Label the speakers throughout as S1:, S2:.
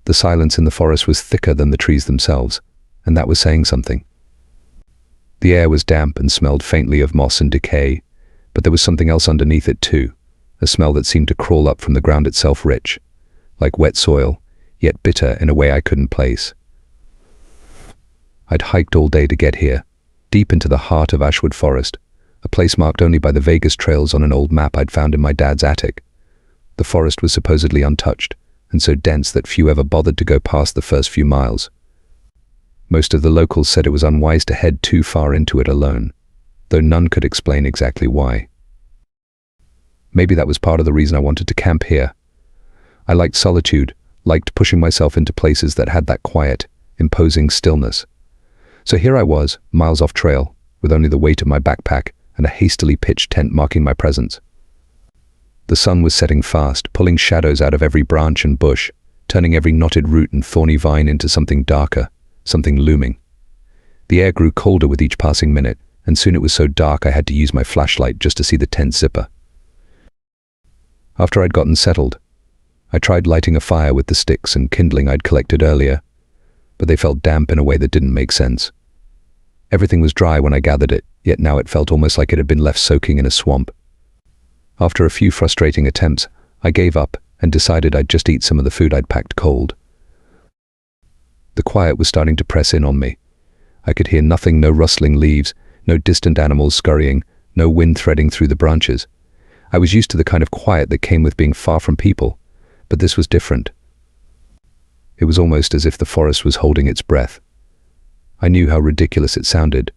S1: The silence in the forest was thicker than the trees themselves, and that was saying something. The air was damp and smelled faintly of moss and decay, but there was something else underneath it too, a smell that seemed to crawl up from the ground itself, rich, like wet soil, yet bitter in a way I couldn't place. I'd hiked all day to get here, deep into the heart of Ashwood Forest, a place marked only by the vaguest trails on an old map I'd found in my dad's attic. The forest was supposedly untouched, and so dense that few ever bothered to go past the first few miles. Most of the locals said it was unwise to head too far into it alone, though none could explain exactly why. Maybe that was part of the reason I wanted to camp here. I liked solitude, liked pushing myself into places that had that quiet, imposing stillness. So here I was, miles off trail, with only the weight of my backpack and a hastily pitched tent marking my presence. The sun was setting fast, pulling shadows out of every branch and bush, turning every knotted root and thorny vine into something darker, something looming. The air grew colder with each passing minute, and soon it was so dark I had to use my flashlight just to see the tent zipper. After I'd gotten settled, I tried lighting a fire with the sticks and kindling I'd collected earlier, but they felt damp in a way that didn't make sense. Everything was dry when I gathered it, yet now it felt almost like it had been left soaking in a swamp. After a few frustrating attempts, I gave up and decided I'd just eat some of the food I'd packed cold. The quiet was starting to press in on me. I could hear nothing, no rustling leaves, no distant animals scurrying, no wind threading through the branches. I was used to the kind of quiet that came with being far from people, but this was different. It was almost as if the forest was holding its breath. I knew how ridiculous it sounded,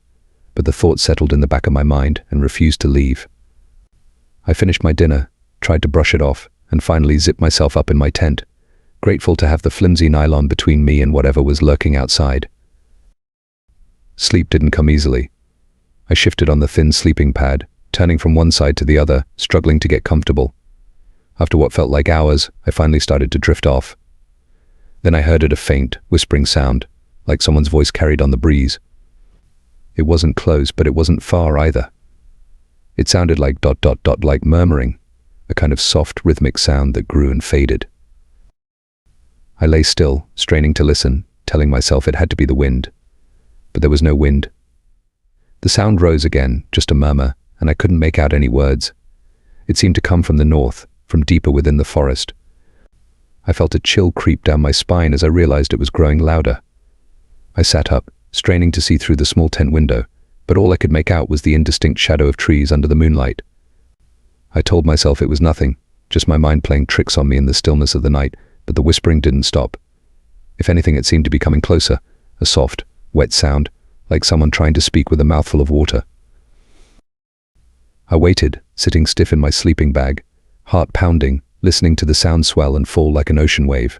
S1: but the thought settled in the back of my mind and refused to leave. I finished my dinner, tried to brush it off, and finally zipped myself up in my tent, grateful to have the flimsy nylon between me and whatever was lurking outside. Sleep didn't come easily. I shifted on the thin sleeping pad, turning from one side to the other, struggling to get comfortable. After what felt like hours, I finally started to drift off. Then I heard a faint, whispering sound, like someone's voice carried on the breeze. It wasn't close, but it wasn't far either. It sounded like ... like murmuring, a kind of soft, rhythmic sound that grew and faded. I lay still, straining to listen, telling myself it had to be the wind. But there was no wind. The sound rose again, just a murmur, and I couldn't make out any words. It seemed to come from the north, from deeper within the forest. I felt a chill creep down my spine as I realized it was growing louder. I sat up, straining to see through the small tent window, but all I could make out was the indistinct shadow of trees under the moonlight. I told myself it was nothing, just my mind playing tricks on me in the stillness of the night, but the whispering didn't stop. If anything, it seemed to be coming closer, a soft, wet sound, like someone trying to speak with a mouthful of water. I waited, sitting stiff in my sleeping bag, heart pounding, listening to the sound swell and fall like an ocean wave.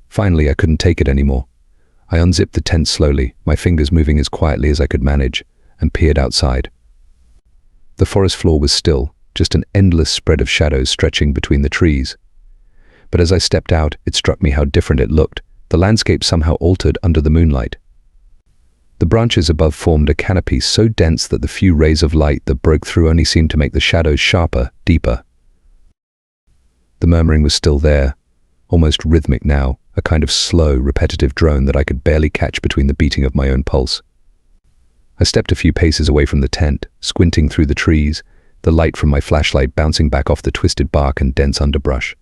S1: Finally, I couldn't take it anymore. I unzipped the tent slowly, my fingers moving as quietly as I could manage, and peered outside. The forest floor was still, just an endless spread of shadows stretching between the trees. But as I stepped out, it struck me how different it looked. The landscape somehow altered under the moonlight. The branches above formed a canopy so dense that the few rays of light that broke through only seemed to make the shadows sharper, deeper. The murmuring was still there, almost rhythmic now, a kind of slow, repetitive drone that I could barely catch between the beating of my own pulse. I stepped a few paces away from the tent, squinting through the trees, the light from my flashlight bouncing back off the twisted bark and dense underbrush.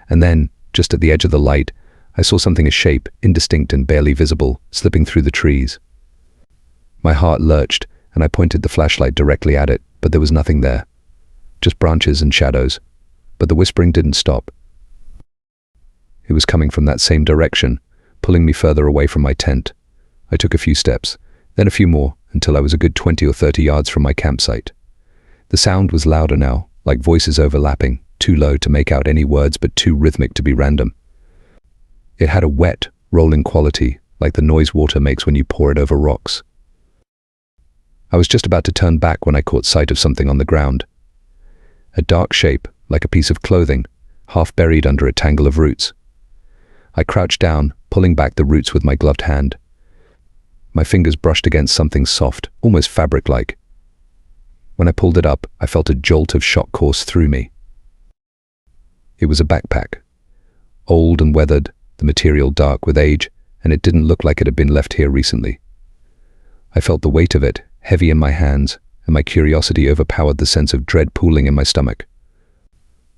S1: And then, just at the edge of the light, I saw something, a shape, indistinct and barely visible, slipping through the trees. My heart lurched, and I pointed the flashlight directly at it, but there was nothing there. Just branches and shadows. But the whispering didn't stop. It was coming from that same direction, pulling me further away from my tent. I took a few steps, then a few more, until I was a good 20 or 30 yards from my campsite. The sound was louder now, like voices overlapping, too low to make out any words but too rhythmic to be random. It had a wet, rolling quality, like the noise water makes when you pour it over rocks. I was just about to turn back when I caught sight of something on the ground. A dark shape, like a piece of clothing, half buried under a tangle of roots. I crouched down, pulling back the roots with my gloved hand. My fingers brushed against something soft, almost fabric-like. When I pulled it up, I felt a jolt of shock course through me. It was a backpack. Old and weathered, the material dark with age, and it didn't look like it had been left here recently. I felt the weight of it, heavy in my hands, and my curiosity overpowered the sense of dread pooling in my stomach.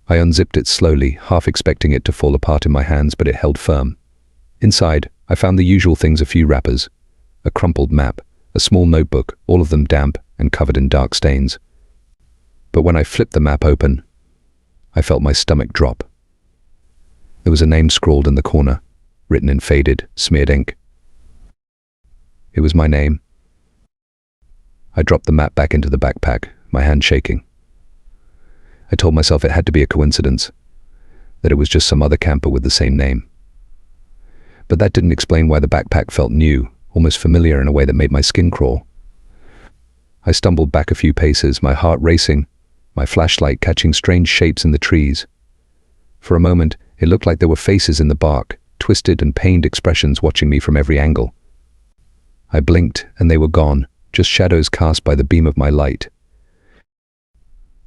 S1: I unzipped it slowly, half expecting it to fall apart in my hands, but it held firm. Inside, I found the usual things: a few wrappers, a crumpled map, a small notebook, all of them damp and covered in dark stains. But when I flipped the map open, I felt my stomach drop. There was a name scrawled in the corner, written in faded, smeared ink. It was my name. I dropped the map back into the backpack, my hand shaking. I told myself it had to be a coincidence, that it was just some other camper with the same name. But that didn't explain why the backpack felt new, almost familiar in a way that made my skin crawl. I stumbled back a few paces, my heart racing, my flashlight catching strange shapes in the trees. For a moment, it looked like there were faces in the bark, twisted and pained expressions watching me from every angle. I blinked, and they were gone, just shadows cast by the beam of my light.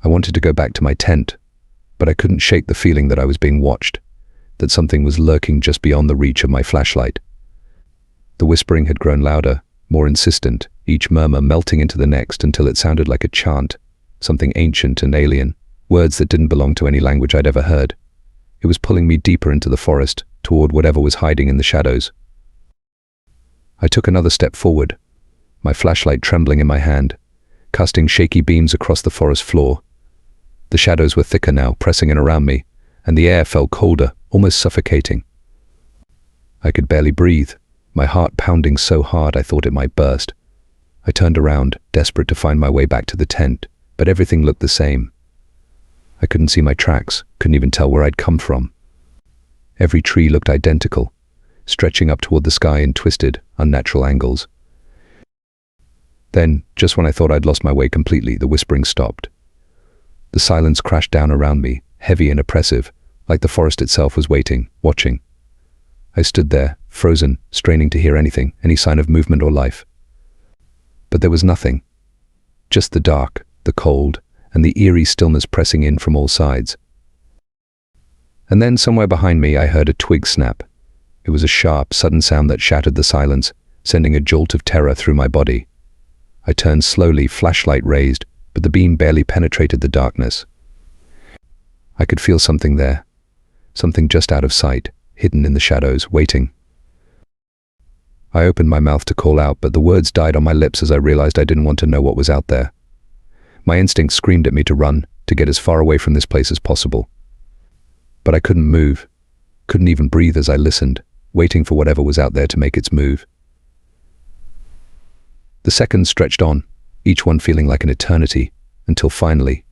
S1: I wanted to go back to my tent, but I couldn't shake the feeling that I was being watched, that something was lurking just beyond the reach of my flashlight. The whispering had grown louder, more insistent, each murmur melting into the next until it sounded like a chant, something ancient and alien, words that didn't belong to any language I'd ever heard. It was pulling me deeper into the forest, toward whatever was hiding in the shadows. I took another step forward, my flashlight trembling in my hand, casting shaky beams across the forest floor. The shadows were thicker now, pressing in around me, and the air felt colder, almost suffocating. I could barely breathe, my heart pounding so hard I thought it might burst. I turned around, desperate to find my way back to the tent, but everything looked the same. I couldn't see my tracks, couldn't even tell where I'd come from. Every tree looked identical, stretching up toward the sky in twisted, unnatural angles. Then, just when I thought I'd lost my way completely, the whispering stopped. The silence crashed down around me, heavy and oppressive, like the forest itself was waiting, watching. I stood there, frozen, straining to hear anything, any sign of movement or life. But there was nothing. Just the dark, the cold, and the eerie stillness pressing in from all sides. And then somewhere behind me I heard a twig snap. It was a sharp, sudden sound that shattered the silence, sending a jolt of terror through my body. I turned slowly, flashlight raised, but the beam barely penetrated the darkness. I could feel something there, something just out of sight, hidden in the shadows, waiting. I opened my mouth to call out, but the words died on my lips as I realized I didn't want to know what was out there. My instinct screamed at me to run, to get as far away from this place as possible. But I couldn't move, couldn't even breathe as I listened, waiting for whatever was out there to make its move. The seconds stretched on, each one feeling like an eternity, until finally,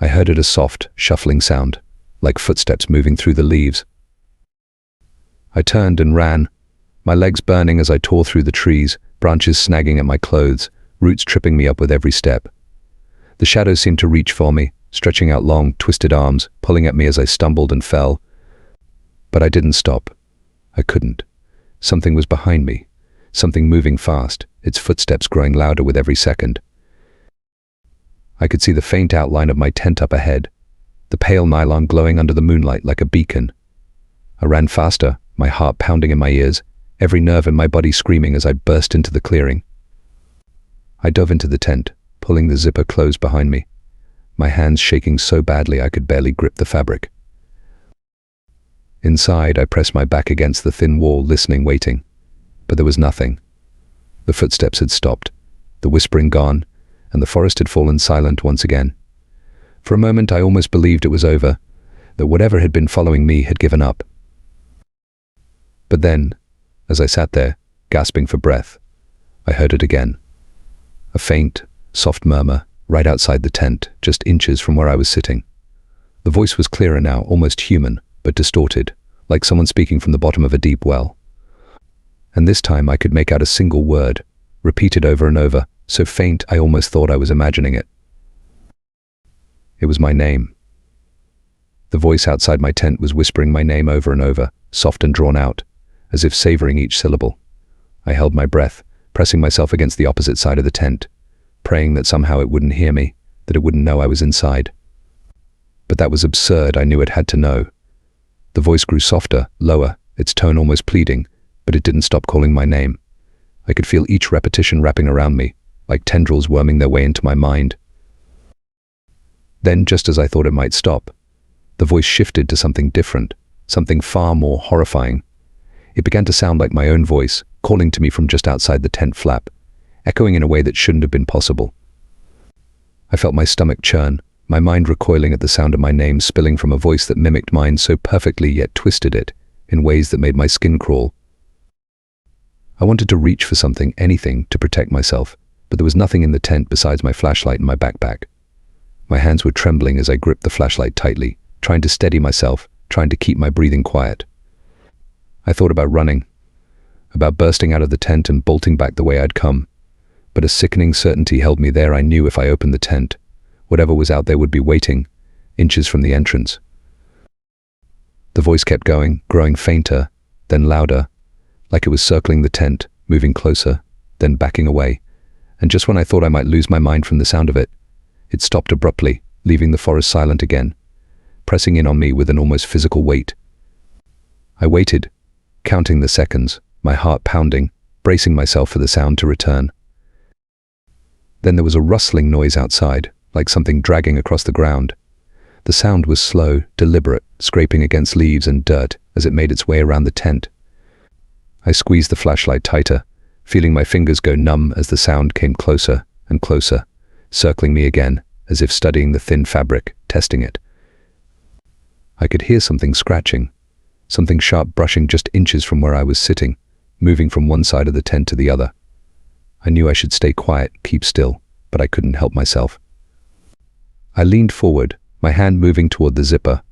S1: I heard a soft, shuffling sound, like footsteps moving through the leaves. I turned and ran, my legs burning as I tore through the trees, branches snagging at my clothes, roots tripping me up with every step. The shadows seemed to reach for me, stretching out long, twisted arms, pulling at me as I stumbled and fell. But I didn't stop. I couldn't. Something was behind me, something moving fast, its footsteps growing louder with every second. I could see the faint outline of my tent up ahead, the pale nylon glowing under the moonlight like a beacon. I ran faster, my heart pounding in my ears, every nerve in my body screaming as I burst into the clearing. I dove into the tent, pulling the zipper closed behind me, my hands shaking so badly I could barely grip the fabric. Inside, I pressed my back against the thin wall, listening, waiting. But there was nothing. The footsteps had stopped, the whispering gone, and the forest had fallen silent once again. For a moment I almost believed it was over, that whatever had been following me had given up. But then, as I sat there, gasping for breath, I heard it again. A faint, soft murmur, right outside the tent, just inches from where I was sitting. The voice was clearer now, almost human, but distorted, like someone speaking from the bottom of a deep well. And this time I could make out a single word, repeated over and over, so faint I almost thought I was imagining it. It was my name. The voice outside my tent was whispering my name over and over, soft and drawn out, as if savoring each syllable. I held my breath, pressing myself against the opposite side of the tent, praying that somehow it wouldn't hear me, that it wouldn't know I was inside. But that was absurd. I knew it had to know. The voice grew softer, lower, its tone almost pleading, but it didn't stop calling my name. I could feel each repetition wrapping around me, like tendrils worming their way into my mind. Then, just as I thought it might stop, the voice shifted to something different, something far more horrifying. It began to sound like my own voice, calling to me from just outside the tent flap, echoing in a way that shouldn't have been possible. I felt my stomach churn, my mind recoiling at the sound of my name spilling from a voice that mimicked mine so perfectly yet twisted it in ways that made my skin crawl. I wanted to reach for something, anything, to protect myself, but there was nothing in the tent besides my flashlight and my backpack. My hands were trembling as I gripped the flashlight tightly, trying to steady myself, trying to keep my breathing quiet. I thought about running, about bursting out of the tent and bolting back the way I'd come, but a sickening certainty held me there. I knew if I opened the tent, whatever was out there would be waiting, inches from the entrance. The voice kept going, growing fainter, then louder, like it was circling the tent, moving closer, then backing away. And just when I thought I might lose my mind from the sound of it, it stopped abruptly, leaving the forest silent again, pressing in on me with an almost physical weight. I waited, counting the seconds, my heart pounding, bracing myself for the sound to return. Then there was a rustling noise outside, like something dragging across the ground. The sound was slow, deliberate, scraping against leaves and dirt as it made its way around the tent. I squeezed the flashlight tighter, feeling my fingers go numb as the sound came closer and closer, circling me again, as if studying the thin fabric, testing it. I could hear something scratching, something sharp brushing just inches from where I was sitting, moving from one side of the tent to the other. I knew I should stay quiet, keep still, but I couldn't help myself. I leaned forward, my hand moving toward the zipper,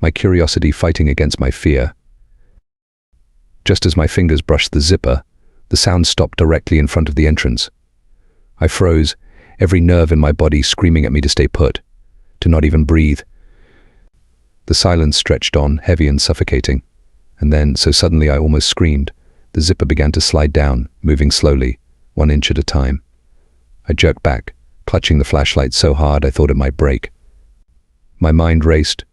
S1: my curiosity fighting against my fear. Just as my fingers brushed the zipper, the sound stopped directly in front of the entrance. I froze, every nerve in my body screaming at me to stay put, to not even breathe. The silence stretched on, heavy and suffocating, and then, so suddenly I almost screamed, the zipper began to slide down, moving slowly, 1 inch at a time. I jerked back, clutching the flashlight so hard I thought it might break. My mind raced,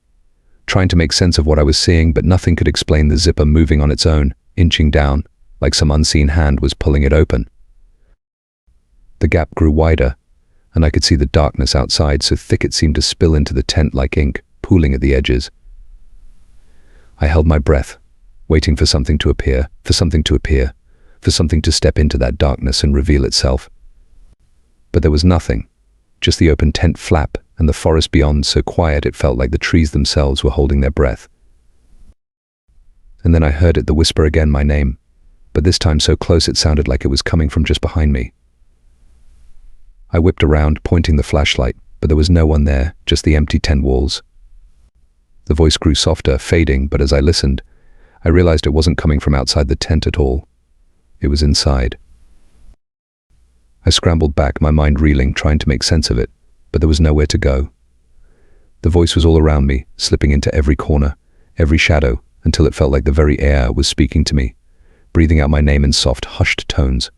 S1: trying to make sense of what I was seeing, but nothing could explain the zipper moving on its own, inching down, like some unseen hand was pulling it open. The gap grew wider, and I could see the darkness outside so thick it seemed to spill into the tent like ink, pooling at the edges. I held my breath, waiting for something to appear, for something to step into that darkness and reveal itself. But there was nothing, just the open tent flap and the forest beyond so quiet it felt like the trees themselves were holding their breath. And then I heard it, the whisper again, my name, but this time so close it sounded like it was coming from just behind me. I whipped around, pointing the flashlight, but there was no one there, just the empty tent walls. The voice grew softer, fading, but as I listened, I realized it wasn't coming from outside the tent at all. It was inside. I scrambled back, my mind reeling, trying to make sense of it, but there was nowhere to go. The voice was all around me, slipping into every corner, every shadow, until it felt like the very air was speaking to me, breathing out my name in soft, hushed tones.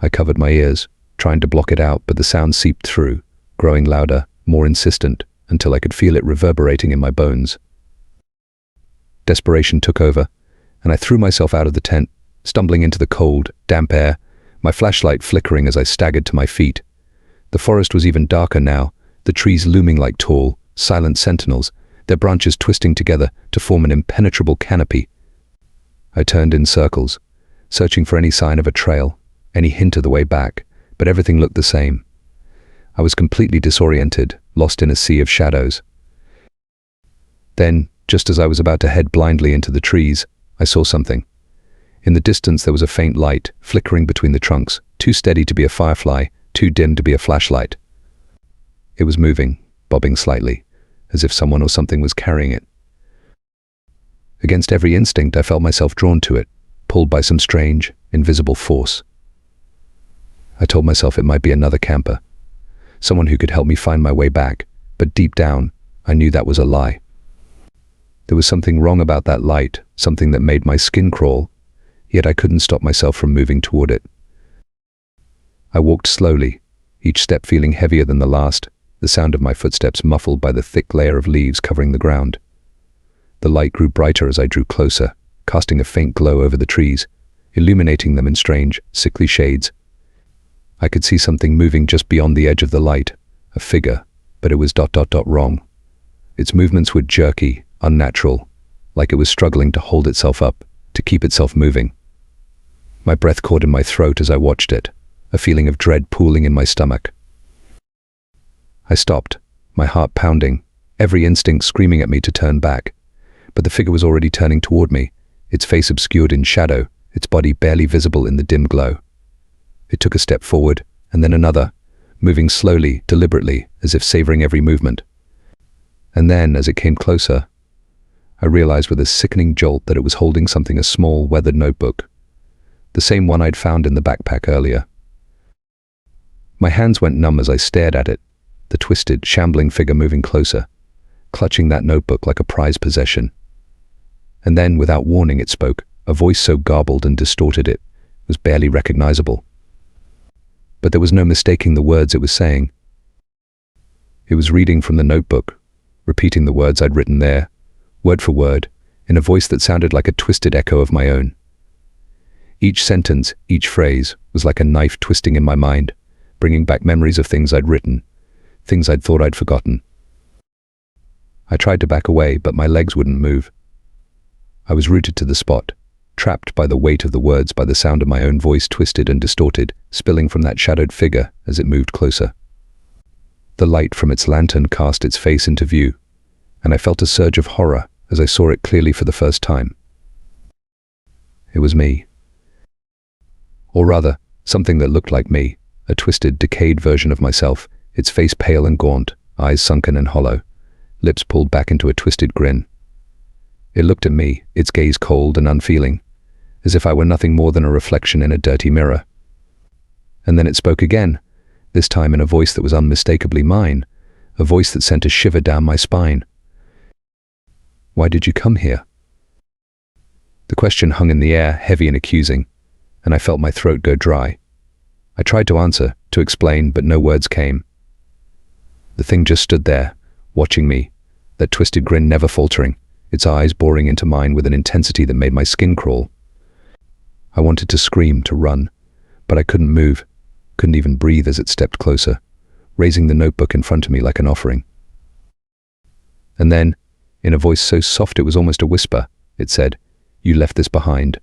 S1: I covered my ears, trying to block it out, but the sound seeped through, growing louder, more insistent, until I could feel it reverberating in my bones. Desperation took over, and I threw myself out of the tent, stumbling into the cold, damp air, my flashlight flickering as I staggered to my feet. The forest was even darker now, the trees looming like tall, silent sentinels, their branches twisting together to form an impenetrable canopy. I turned in circles, searching for any sign of a trail, any hint of the way back, but everything looked the same. I was completely disoriented, lost in a sea of shadows. Then, just as I was about to head blindly into the trees, I saw something. In the distance there was a faint light, flickering between the trunks, too steady to be a firefly, too dim to be a flashlight. It was moving, bobbing slightly, as if someone or something was carrying it. Against every instinct I felt myself drawn to it, pulled by some strange, invisible force. I told myself it might be another camper, someone who could help me find my way back, but deep down, I knew that was a lie. There was something wrong about that light, something that made my skin crawl, yet I couldn't stop myself from moving toward it. I walked slowly, each step feeling heavier than the last, the sound of my footsteps muffled by the thick layer of leaves covering the ground. The light grew brighter as I drew closer, casting a faint glow over the trees, illuminating them in strange, sickly shades. I could see something moving just beyond the edge of the light, a figure, but it was wrong. Its movements were jerky, unnatural, like it was struggling to hold itself up, to keep itself moving. My breath caught in my throat as I watched it, a feeling of dread pooling in my stomach. I stopped, my heart pounding, every instinct screaming at me to turn back. But the figure was already turning toward me, its face obscured in shadow, its body barely visible in the dim glow. It took a step forward, and then another, moving slowly, deliberately, as if savoring every movement. And then, as it came closer, I realized with a sickening jolt that it was holding something, a small, weathered notebook, the same one I'd found in the backpack earlier. My hands went numb as I stared at it, the twisted, shambling figure moving closer, clutching that notebook like a prized possession. And then, without warning, it spoke, a voice so garbled and distorted it was barely recognizable. But there was no mistaking the words it was saying. It was reading from the notebook, repeating the words I'd written there, word for word, in a voice that sounded like a twisted echo of my own. Each sentence, each phrase, was like a knife twisting in my mind, bringing back memories of things I'd written, things I'd thought I'd forgotten. I tried to back away, but my legs wouldn't move. I was rooted to the spot, trapped by the weight of the words, by the sound of my own voice twisted and distorted, spilling from that shadowed figure as it moved closer. The light from its lantern cast its face into view, and I felt a surge of horror as I saw it clearly for the first time. It was me. Or rather, something that looked like me, a twisted, decayed version of myself, its face pale and gaunt, eyes sunken and hollow, lips pulled back into a twisted grin. It looked at me, its gaze cold and unfeeling, as if I were nothing more than a reflection in a dirty mirror. And then it spoke again, this time in a voice that was unmistakably mine, a voice that sent a shiver down my spine. "Why did you come here?" The question hung in the air, heavy and accusing, and I felt my throat go dry. I tried to answer, to explain, but no words came. The thing just stood there, watching me, that twisted grin never faltering, its eyes boring into mine with an intensity that made my skin crawl. I wanted to scream, to run, but I couldn't move, couldn't even breathe as it stepped closer, raising the notebook in front of me like an offering. And then, in a voice so soft it was almost a whisper, it said, "You left this behind."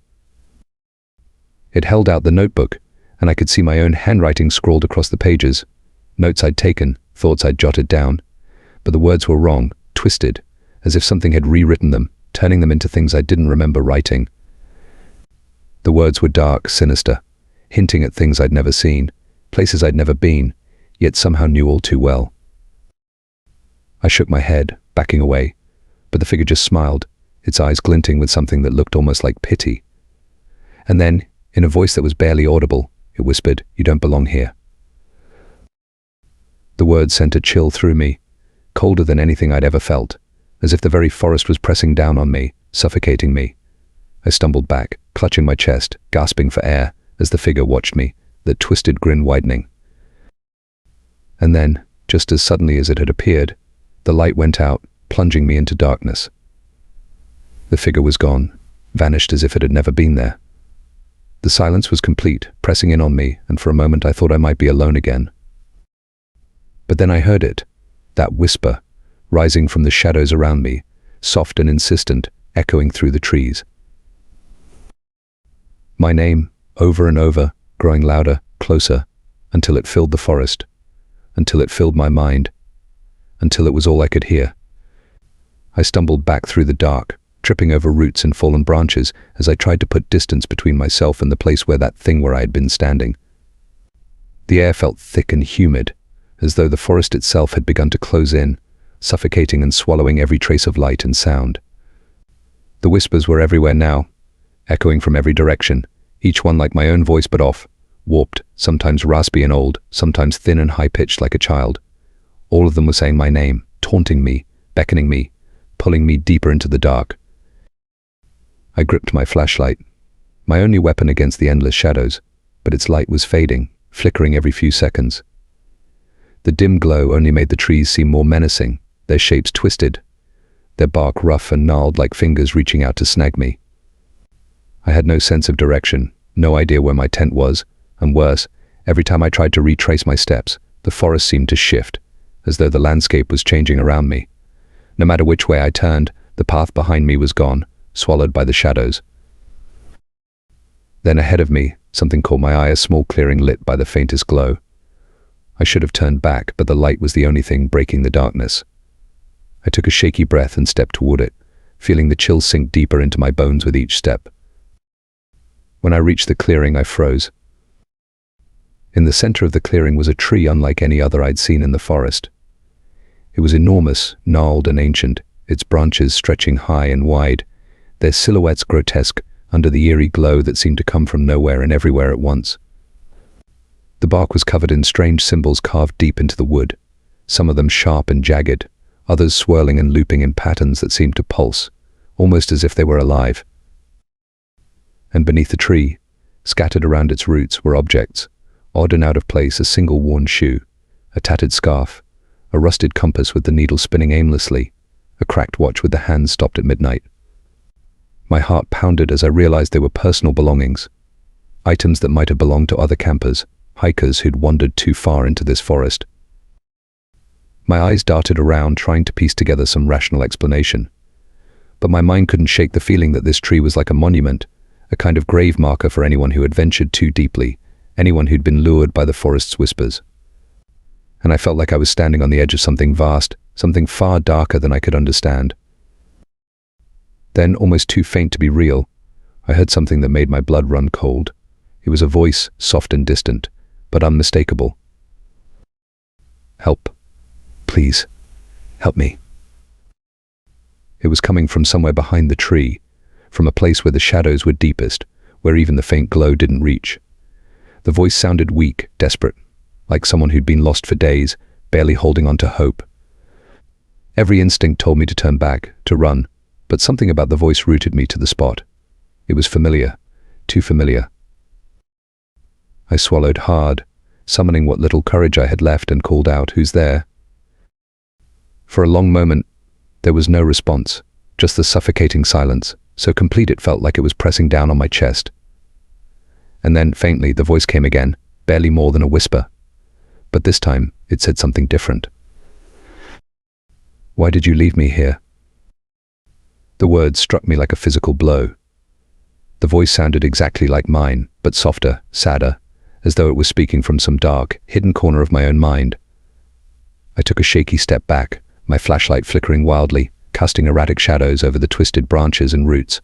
S1: It held out the notebook, and I could see my own handwriting scrawled across the pages, notes I'd taken, thoughts I'd jotted down, but the words were wrong, twisted, as if something had rewritten them, turning them into things I didn't remember writing. The words were dark, sinister, hinting at things I'd never seen, places I'd never been, yet somehow knew all too well. I shook my head, backing away, but the figure just smiled, its eyes glinting with something that looked almost like pity. And then, in a voice that was barely audible, it whispered, "You don't belong here." The words sent a chill through me, colder than anything I'd ever felt, as if the very forest was pressing down on me, suffocating me. I stumbled back, clutching my chest, gasping for air, as the figure watched me, that twisted grin widening. And then, just as suddenly as it had appeared, the light went out, plunging me into darkness. The figure was gone, vanished as if it had never been there. The silence was complete, pressing in on me, and for a moment I thought I might be alone again. But then I heard it, that whisper, rising from the shadows around me, soft and insistent, echoing through the trees. My name, over and over, growing louder, closer, until it filled the forest, until it filled my mind, until it was all I could hear. I stumbled back through the dark, tripping over roots and fallen branches as I tried to put distance between myself and the place where I had been standing. The air felt thick and humid, as though the forest itself had begun to close in, suffocating and swallowing every trace of light and sound. The whispers were everywhere now, echoing from every direction, each one like my own voice but off, warped, sometimes raspy and old, sometimes thin and high-pitched like a child. All of them were saying my name, taunting me, beckoning me, pulling me deeper into the dark. I gripped my flashlight, my only weapon against the endless shadows, but its light was fading, flickering every few seconds. The dim glow only made the trees seem more menacing, their shapes twisted, their bark rough and gnarled like fingers reaching out to snag me. I had no sense of direction, no idea where my tent was, and worse, every time I tried to retrace my steps, the forest seemed to shift, as though the landscape was changing around me. No matter which way I turned, the path behind me was gone, swallowed by the shadows. Then ahead of me, something caught my eye, a small clearing lit by the faintest glow. I should have turned back, but the light was the only thing breaking the darkness. I took a shaky breath and stepped toward it, feeling the chill sink deeper into my bones with each step. When I reached the clearing, I froze. In the center of the clearing was a tree unlike any other I'd seen in the forest. It was enormous, gnarled and ancient, its branches stretching high and wide, their silhouettes grotesque under the eerie glow that seemed to come from nowhere and everywhere at once. The bark was covered in strange symbols carved deep into the wood, some of them sharp and jagged, others swirling and looping in patterns that seemed to pulse, almost as if they were alive. And beneath the tree, scattered around its roots, were objects, odd and out of place: a single worn shoe, a tattered scarf, a rusted compass with the needle spinning aimlessly, a cracked watch with the hands stopped at midnight. My heart pounded as I realized they were personal belongings, items that might have belonged to other campers, hikers who'd wandered too far into this forest. My eyes darted around, trying to piece together some rational explanation. But my mind couldn't shake the feeling that this tree was like a monument, a kind of grave marker for anyone who had ventured too deeply, anyone who'd been lured by the forest's whispers. And I felt like I was standing on the edge of something vast, something far darker than I could understand. Then, almost too faint to be real, I heard something that made my blood run cold. It was a voice, soft and distant, but unmistakable. "Help. Please. Help me." It was coming from somewhere behind the tree, from a place where the shadows were deepest, where even the faint glow didn't reach. The voice sounded weak, desperate, like someone who'd been lost for days, barely holding on to hope. Every instinct told me to turn back, to run, but something about the voice rooted me to the spot. It was familiar, too familiar. I swallowed hard, summoning what little courage I had left, and called out, "Who's there?" For a long moment, there was no response, just the suffocating silence, so complete it felt like it was pressing down on my chest. And then, faintly, the voice came again, barely more than a whisper. But this time, it said something different. "Why did you leave me here?" The words struck me like a physical blow. The voice sounded exactly like mine, but softer, sadder, as though it was speaking from some dark, hidden corner of my own mind. I took a shaky step back, my flashlight flickering wildly, casting erratic shadows over the twisted branches and roots.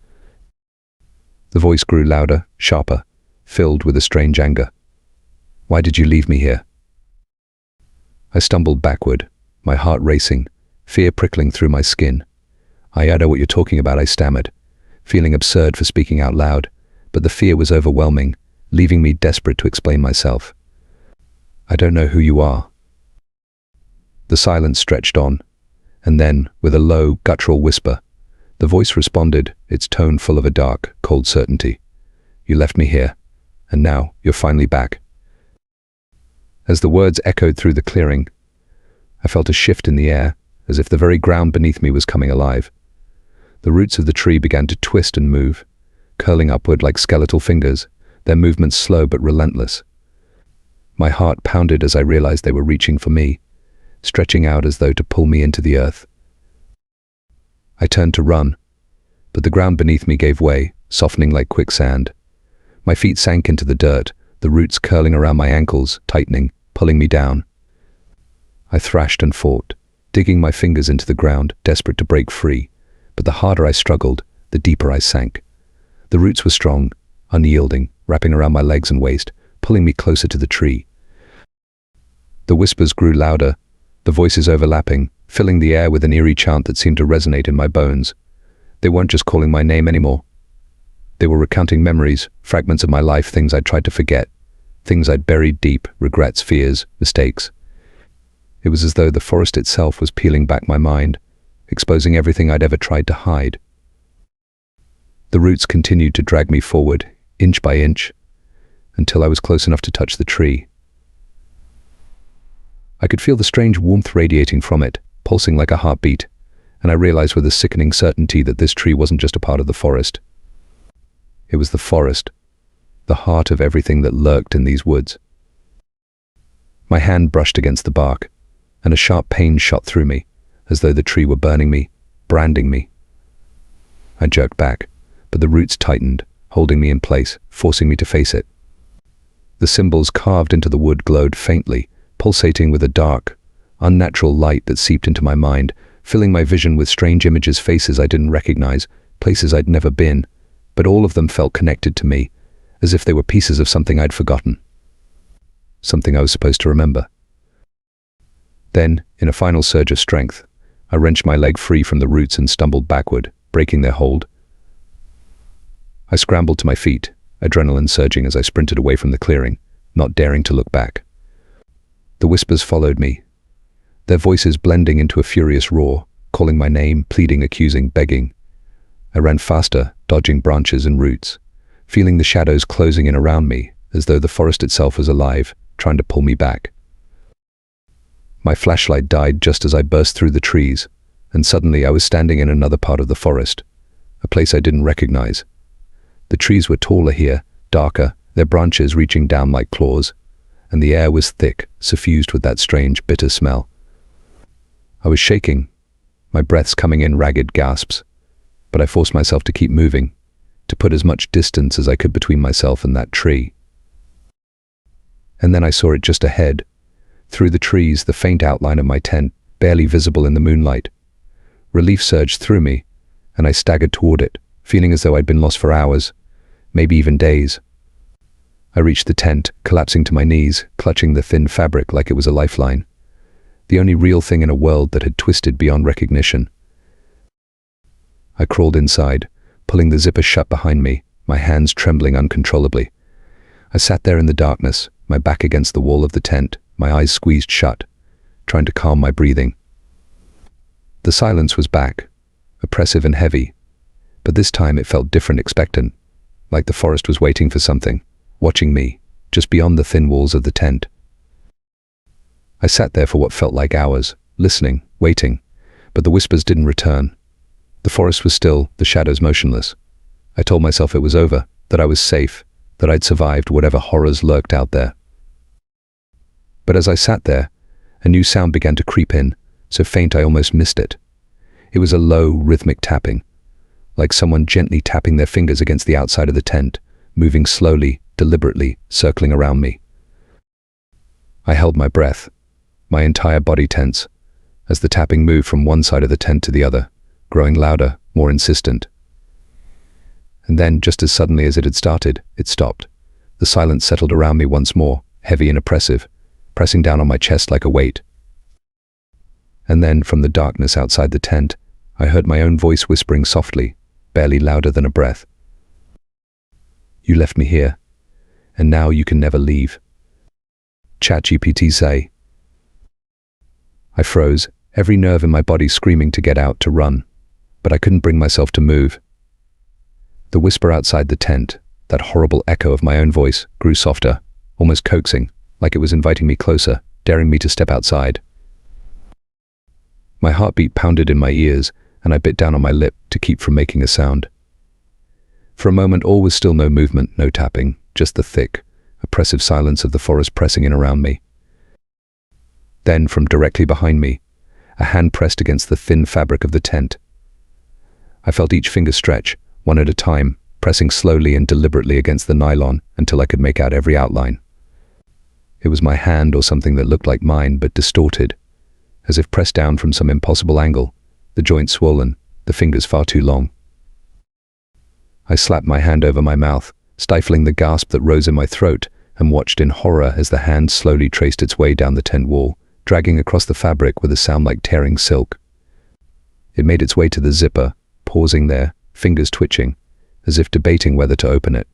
S1: The voice grew louder, sharper, filled with a strange anger. "Why did you leave me here?" I stumbled backward, my heart racing, fear prickling through my skin. "I know what you're talking about," I stammered, feeling absurd for speaking out loud, but the fear was overwhelming, leaving me desperate to explain myself. "I don't know who you are." The silence stretched on, and then, with a low, guttural whisper, the voice responded, its tone full of a dark, cold certainty. "You left me here, and now you're finally back." As the words echoed through the clearing, I felt a shift in the air, as if the very ground beneath me was coming alive. The roots of the tree began to twist and move, curling upward like skeletal fingers, their movements slow but relentless. My heart pounded as I realized they were reaching for me, stretching out as though to pull me into the earth. I turned to run, but the ground beneath me gave way, softening like quicksand. My feet sank into the dirt, the roots curling around my ankles, tightening, pulling me down. I thrashed and fought, digging my fingers into the ground, desperate to break free, but the harder I struggled, the deeper I sank. The roots were strong, unyielding, wrapping around my legs and waist, pulling me closer to the tree. The whispers grew louder, the voices overlapping, filling the air with an eerie chant that seemed to resonate in my bones. They weren't just calling my name anymore. They were recounting memories, fragments of my life, things I'd tried to forget, things I'd buried deep, regrets, fears, mistakes. It was as though the forest itself was peeling back my mind, exposing everything I'd ever tried to hide. The roots continued to drag me forward, inch by inch, until I was close enough to touch the tree. I could feel the strange warmth radiating from it, pulsing like a heartbeat, and I realized with a sickening certainty that this tree wasn't just a part of the forest. It was the forest, the heart of everything that lurked in these woods. My hand brushed against the bark, and a sharp pain shot through me, as though the tree were burning me, branding me. I jerked back, but the roots tightened, holding me in place, forcing me to face it. The symbols carved into the wood glowed faintly, pulsating with a dark, unnatural light that seeped into my mind, filling my vision with strange images, faces I didn't recognize, places I'd never been, but all of them felt connected to me, as if they were pieces of something I'd forgotten. Something I was supposed to remember. Then, in a final surge of strength, I wrenched my leg free from the roots and stumbled backward, breaking their hold. I scrambled to my feet, adrenaline surging as I sprinted away from the clearing, not daring to look back. The whispers followed me, their voices blending into a furious roar, calling my name, pleading, accusing, begging. I ran faster, dodging branches and roots, feeling the shadows closing in around me, as though the forest itself was alive, trying to pull me back. My flashlight died just as I burst through the trees, and suddenly I was standing in another part of the forest, a place I didn't recognize. The trees were taller here, darker, their branches reaching down like claws, and the air was thick, suffused with that strange, bitter smell. I was shaking, my breaths coming in ragged gasps, but I forced myself to keep moving, to put as much distance as I could between myself and that tree. And then I saw it just ahead, through the trees, the faint outline of my tent, barely visible in the moonlight. Relief surged through me, and I staggered toward it, feeling as though I'd been lost for hours, maybe even days. I reached the tent, collapsing to my knees, clutching the thin fabric like it was a lifeline, the only real thing in a world that had twisted beyond recognition. I crawled inside, pulling the zipper shut behind me, my hands trembling uncontrollably. I sat there in the darkness, my back against the wall of the tent, my eyes squeezed shut, trying to calm my breathing. The silence was back, oppressive and heavy, but this time it felt different, expectant, like the forest was waiting for something, watching me, just beyond the thin walls of the tent. I sat there for what felt like hours, listening, waiting, but the whispers didn't return. The forest was still, the shadows motionless. I told myself it was over, that I was safe, that I'd survived whatever horrors lurked out there. But as I sat there, a new sound began to creep in, so faint I almost missed it. It was a low, rhythmic tapping, like someone gently tapping their fingers against the outside of the tent, moving slowly, deliberately, circling around me. I held my breath, my entire body tense, as the tapping moved from one side of the tent to the other, growing louder, more insistent. And then, just as suddenly as it had started, it stopped. The silence settled around me once more, heavy and oppressive, pressing down on my chest like a weight. And then, from the darkness outside the tent, I heard my own voice whispering softly, barely louder than a breath. "You left me here, and now you can never leave." ChatGPT say. I froze, every nerve in my body screaming to get out, to run, but I couldn't bring myself to move. The whisper outside the tent, that horrible echo of my own voice, grew softer, almost coaxing, like it was inviting me closer, daring me to step outside. My heartbeat pounded in my ears, and I bit down on my lip to keep from making a sound. For a moment all was still, no movement, no tapping, just the thick, oppressive silence of the forest pressing in around me. Then, from directly behind me, a hand pressed against the thin fabric of the tent. I felt each finger stretch, one at a time, pressing slowly and deliberately against the nylon until I could make out every outline. It was my hand, or something that looked like mine but distorted, as if pressed down from some impossible angle, the joint swollen, the fingers far too long. I slapped my hand over my mouth, stifling the gasp that rose in my throat, and watched in horror as the hand slowly traced its way down the tent wall, dragging across the fabric with a sound like tearing silk. It made its way to the zipper, pausing there, fingers twitching, as if debating whether to open it.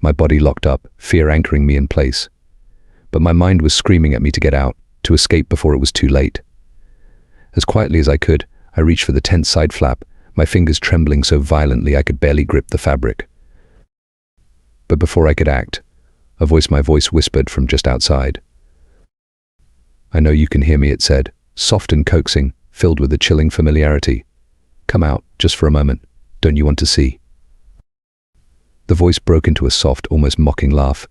S1: My body locked up, fear anchoring me in place. But my mind was screaming at me to get out, to escape before it was too late. As quietly as I could, I reached for the tent side flap, my fingers trembling so violently I could barely grip the fabric. But before I could act, my voice whispered from just outside. "I know you can hear me," it said, soft and coaxing, filled with a chilling familiarity. "Come out, just for a moment. Don't you want to see?" The voice broke into a soft, almost mocking laugh,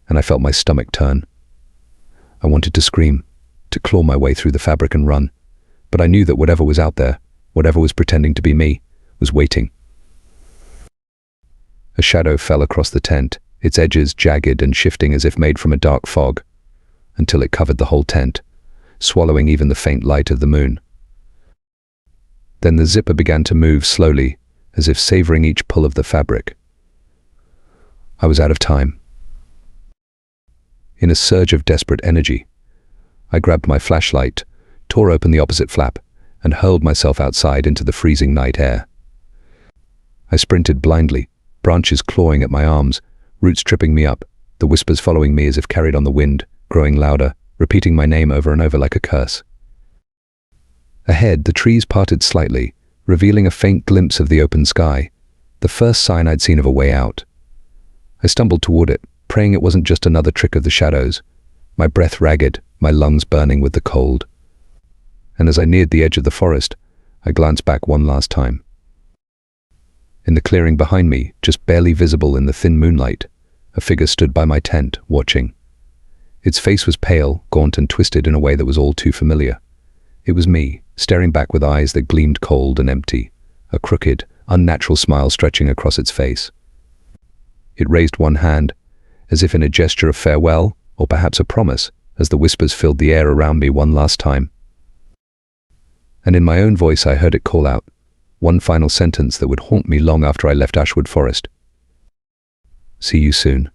S1: and I felt my stomach turn. I wanted to scream, to claw my way through the fabric and run, but I knew that whatever was out there, whatever was pretending to be me, was waiting. A shadow fell across the tent, its edges jagged and shifting as if made from a dark fog, until it covered the whole tent, swallowing even the faint light of the moon. Then the zipper began to move slowly, as if savoring each pull of the fabric. I was out of time. In a surge of desperate energy, I grabbed my flashlight, tore open the opposite flap, and hurled myself outside into the freezing night air. I sprinted blindly, branches clawing at my arms, roots tripping me up, the whispers following me as if carried on the wind, growing louder, repeating my name over and over like a curse. Ahead, the trees parted slightly, revealing a faint glimpse of the open sky, the first sign I'd seen of a way out. I stumbled toward it, praying it wasn't just another trick of the shadows, my breath ragged, my lungs burning with the cold. And as I neared the edge of the forest, I glanced back one last time. In the clearing behind me, just barely visible in the thin moonlight, a figure stood by my tent, watching. Its face was pale, gaunt and twisted in a way that was all too familiar. It was me, staring back with eyes that gleamed cold and empty, a crooked, unnatural smile stretching across its face. It raised one hand, as if in a gesture of farewell, or perhaps a promise, as the whispers filled the air around me one last time. And in my own voice I heard it call out, one final sentence that would haunt me long after I left Ashwood Forest. "See you soon."